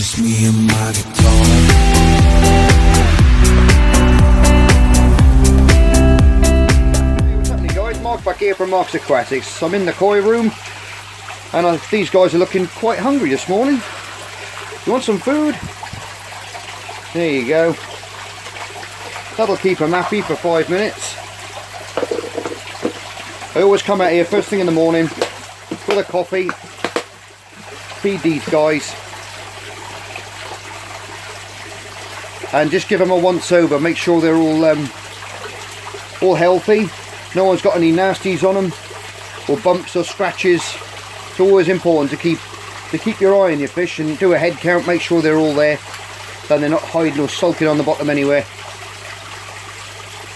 just me and my guitar. Hey, what's happening guys? Mark back here from Mark's Aquatics. I'm in the koi room and these guys are looking quite hungry this morning. You want some food? There you go. That'll keep them happy for 5 minutes. I always come out here first thing in the morning with a coffee, feed these guys and just give them a once over, make sure they're all healthy, no one's got any nasties on them or bumps or scratches. It's always important to keep your eye on your fish and do a head count, make sure they're all there, then they're not hiding or sulking on the bottom anywhere.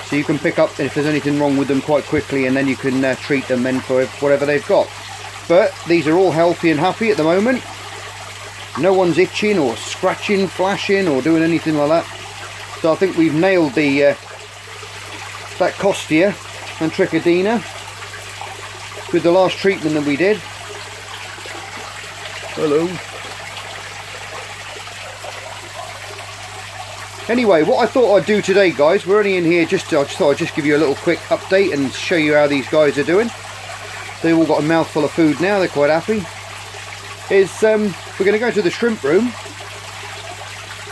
So you can pick up if there's anything wrong with them quite quickly, and then you can treat them then for whatever they've got. But these are all healthy and happy at the moment. No one's itching or scratching, flashing or doing anything like that. So I think we've nailed the that Costia and Trichodina with the last treatment that we did. Hello. Anyway, what I thought I'd do today, guys, we're only in here I just thought I'd just give you a little quick update and show you how these guys are doing. They've all got a mouthful of food now, they're quite happy. We're going to go to the shrimp room,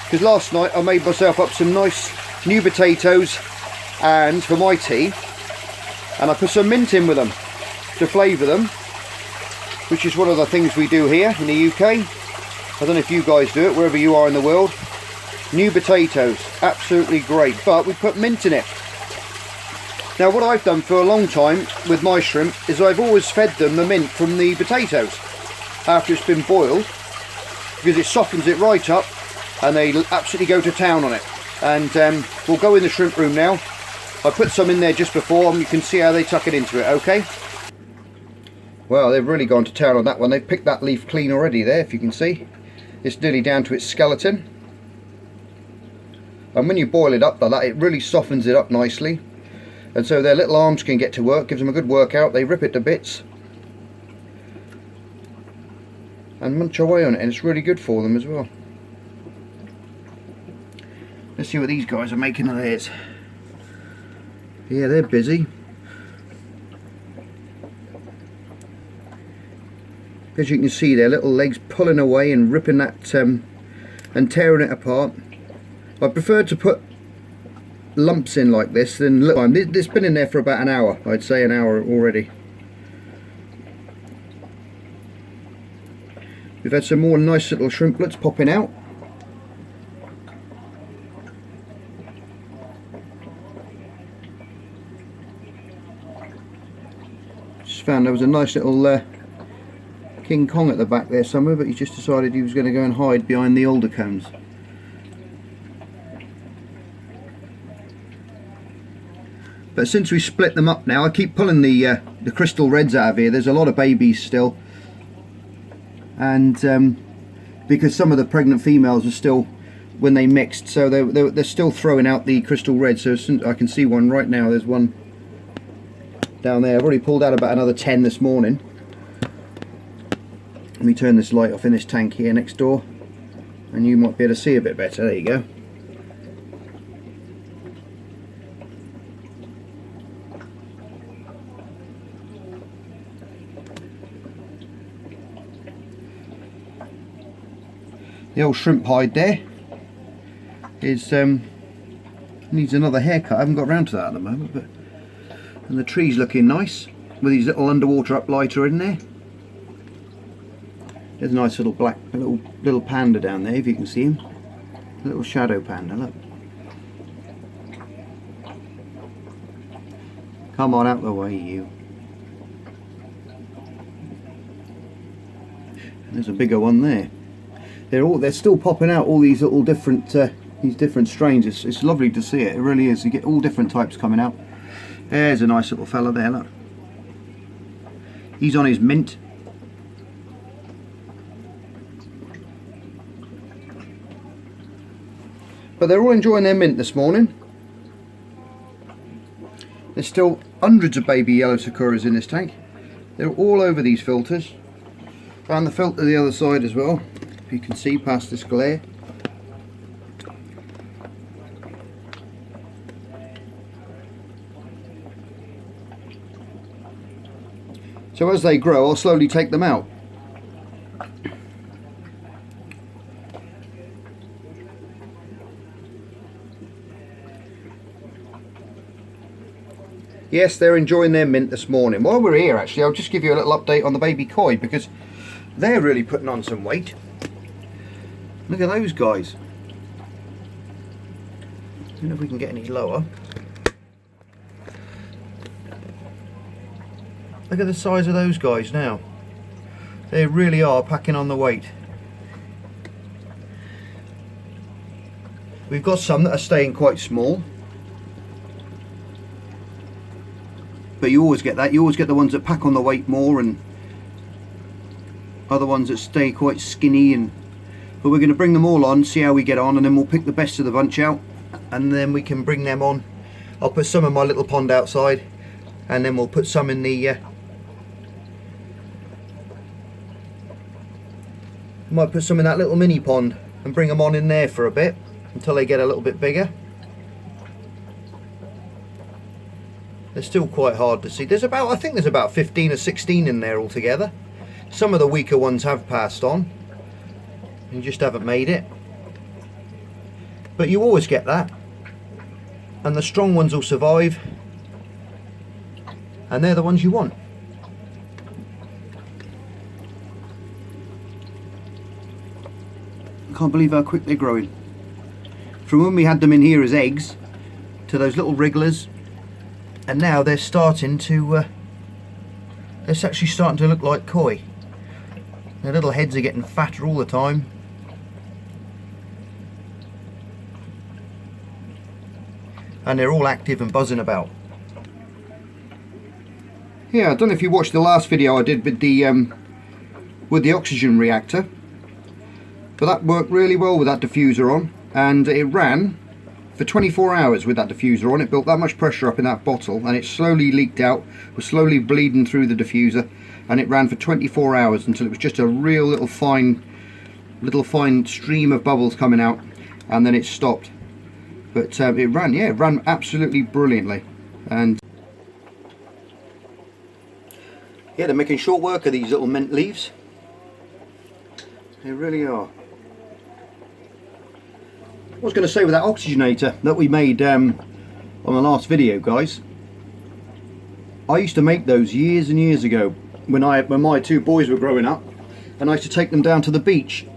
because last night I made myself up some nice new potatoes and for my tea, and I put some mint in with them to flavour them, which is one of the things we do here in the UK. I don't know if you guys do it, wherever you are in the world. New potatoes, absolutely great, but we put mint in it. Now what I've done for a long time with my shrimp is I've always fed them the mint from the potatoes after it's been boiled, because it softens it right up and they absolutely go to town on it. And we'll go in the shrimp room now. I put some in there just before and you can see how they tuck it into it, okay? Well, they've really gone to town on that one. They've picked that leaf clean already there, if you can see. It's nearly down to its skeleton. And when you boil it up like that, it really softens it up nicely, and so their little arms can get to work, gives them a good workout. They rip it to bits and munch away on it, and it's really good for them as well. Let's see what these guys are making of theirs. Yeah, they're busy. As you can see, their little legs pulling away and ripping that and tearing it apart. I prefer to put lumps in like this than little time. This has been in there for about an hour, I'd say an hour already. We've had some more nice little shrimplets popping out. Just found there was a nice little King Kong at the back there somewhere, but he just decided he was going to go and hide behind the alder cones. But since we split them up now, I keep pulling the crystal reds out of here. There's a lot of babies still, and because some of the pregnant females are still, when they mixed, so they're still throwing out the crystal reds. So I can see one right now. There's one down there. I've already pulled out about another 10 this morning. Let me turn this light off in this tank here next door, and you might be able to see a bit better. There you go. The old shrimp hide there is needs another haircut. I haven't got around to that at the moment, but and the tree's looking nice with these little underwater uplighter in there. There's a nice little black little panda down there, if you can see him. A little shadow panda, look. Come on out the way, you. And there's a bigger one there. They're still popping out all these little different strains. It's lovely to see it. It really is. You get all different types coming out. There's a nice little fella there, look. He's on his mint. But they're all enjoying their mint this morning. There's still hundreds of baby yellow sakuras in this tank. They're all over these filters. Found the filter the other side as well. if you can see past this glare. So as they grow, I'll slowly take them out. Yes, they're enjoying their mint this morning. While we're here, actually, I'll just give you a little update on the baby koi, because they're really putting on some weight. Look at those guys. I don't know if we can get any lower. Look at the size of those guys now. They really are packing on the weight. We've got some that are staying quite small. But you always get that. You always get the ones that pack on the weight more, and other ones that stay quite skinny. But we're going to bring them all on, see how we get on, and then we'll pick the best of the bunch out, and then we can bring them on. I'll put some in my little pond outside, and then we'll put some in the might put some in that little mini pond and bring them on in there for a bit until they get a little bit bigger. They're still quite hard to see. There's about, I think there's about 15 or 16 in there altogether. Some of the weaker ones have passed on and just haven't made it. But you always get that. And the strong ones will survive. And they're the ones you want. I can't believe how quick they're growing. From when we had them in here as eggs to those little wrigglers, and now they're starting to they're actually starting to look like koi. Their little heads are getting fatter all the time. And they're all active and buzzing about. Yeah, I don't know if you watched the last video I did with the oxygen reactor, but that worked really well with that diffuser on, and it ran for 24 hours with that diffuser on. It built that much pressure up in that bottle, and it slowly leaked out, was slowly bleeding through the diffuser, and it ran for 24 hours until it was just a real little fine stream of bubbles coming out, and then it stopped. But it ran absolutely brilliantly. And yeah, they're making short work of these little mint leaves. They really are. I was going to say, with that oxygenator that we made on the last video, guys, I used to make those years and years ago when my two boys were growing up, and I used to take them down to the beach,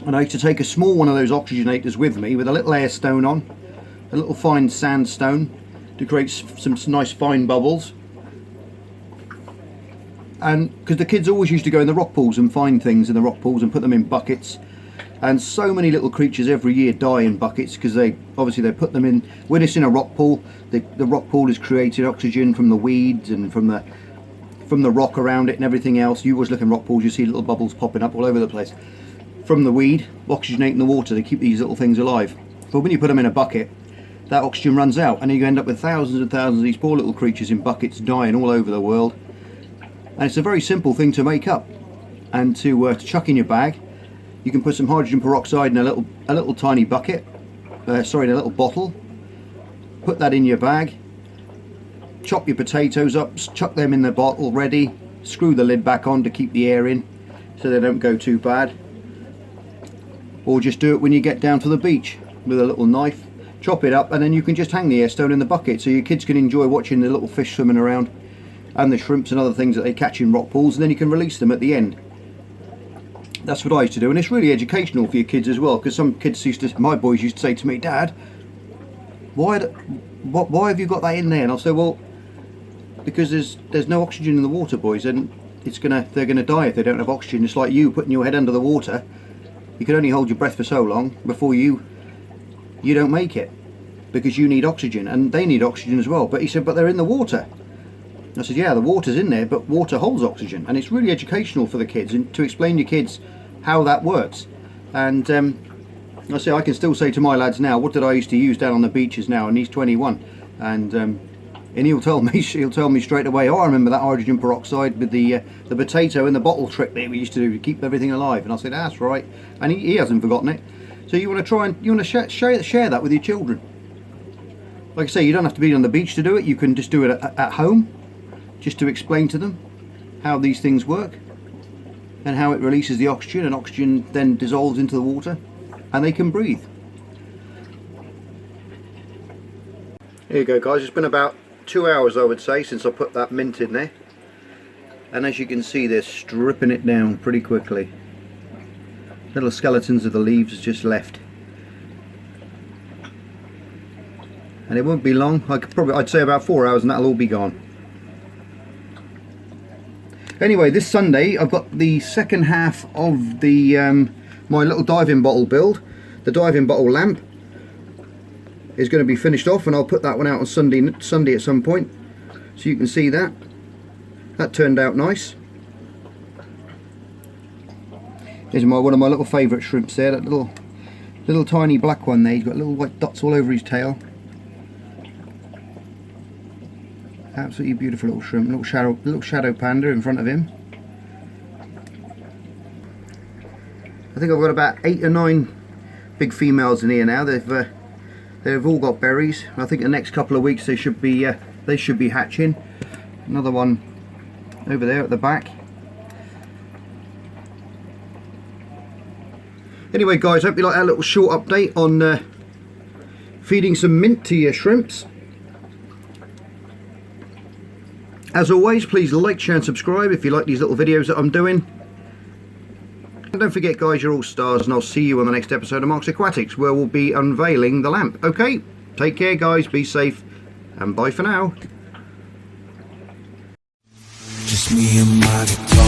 and I used to take a small one of those oxygenators with me with a little air stone on, a little fine sandstone to create some nice fine bubbles. And because the kids always used to go in the rock pools and find things in the rock pools and put them in buckets, and so many little creatures every year die in buckets because they put them in, when it's in a rock pool, the rock pool is creating oxygen from the weeds and from the rock around it and everything else. You always look in rock pools, you see little bubbles popping up all over the place from the weed oxygenating the water to keep these little things alive. But when you put them in a bucket, that oxygen runs out, and you end up with thousands and thousands of these poor little creatures in buckets dying all over the world. And it's a very simple thing to make up and to chuck in your bag. You can put some hydrogen peroxide in a little tiny bucket, in a little bottle. Put that in your bag. Chop your potatoes up, chuck them in the bottle ready. Screw the lid back on to keep the air in, so they don't go too bad. Or just do it when you get down to the beach with a little knife. Chop it up, and then you can just hang the air stone in the bucket, so your kids can enjoy watching the little fish swimming around, and the shrimps and other things that they catch in rock pools, and then you can release them at the end. That's what I used to do, and it's really educational for your kids as well, because some kids my boys used to say to me, "Dad, why have you got that in there?" And I'll say, "Well, because there's no oxygen in the water, boys, and they're gonna die if they don't have oxygen. It's like you putting your head under the water. You can only hold your breath for so long before you don't make it, because you need oxygen, and they need oxygen as well." But he said, "But they're in the water." I said, "Yeah, the water's in there, but water holds oxygen," and it's really educational for the kids, and to explain to your kids how that works. And I can still say to my lads now, what did I used to use down on the beaches now, and he's 21, and and he'll tell me straight away, oh, I remember that hydrogen peroxide with the potato and the bottle trick that we used to do to keep everything alive. And I said, that's right, and he hasn't forgotten it. So you want to share that with your children. Like I say, you don't have to be on the beach to do it. You can just do it at home, just to explain to them how these things work and how it releases the oxygen, and oxygen then dissolves into the water and they can breathe. Here you go, guys. It's been about 2 hours, I would say, since I put that mint in there, and as you can see, they're stripping it down pretty quickly. Little skeletons of the leaves just left, and it won't be long. I'd say about 4 hours and that'll all be gone. Anyway, this Sunday I've got the second half of the my little diving bottle build. The diving bottle lamp is going to be finished off, and I'll put that one out on Sunday at some point, so you can see that. That turned out nice. Here's one of my little favourite shrimps there, that little tiny black one there. He's got little white dots all over his tail. Absolutely beautiful little shrimp, little shadow panda in front of him. I think I've got about 8 or 9 big females in here now. They've all got berries. I think the next couple of weeks they should be hatching. Another one over there at the back. Anyway, guys, hope you like that little short update on feeding some mint to your shrimps. As always, please like, share and subscribe if you like these little videos that I'm doing. And don't forget, guys, you're all stars, and I'll see you on the next episode of Mark's Aquatics, where we'll be unveiling the lamp. Okay, take care, guys, be safe, and bye for now. Just me and my guitar.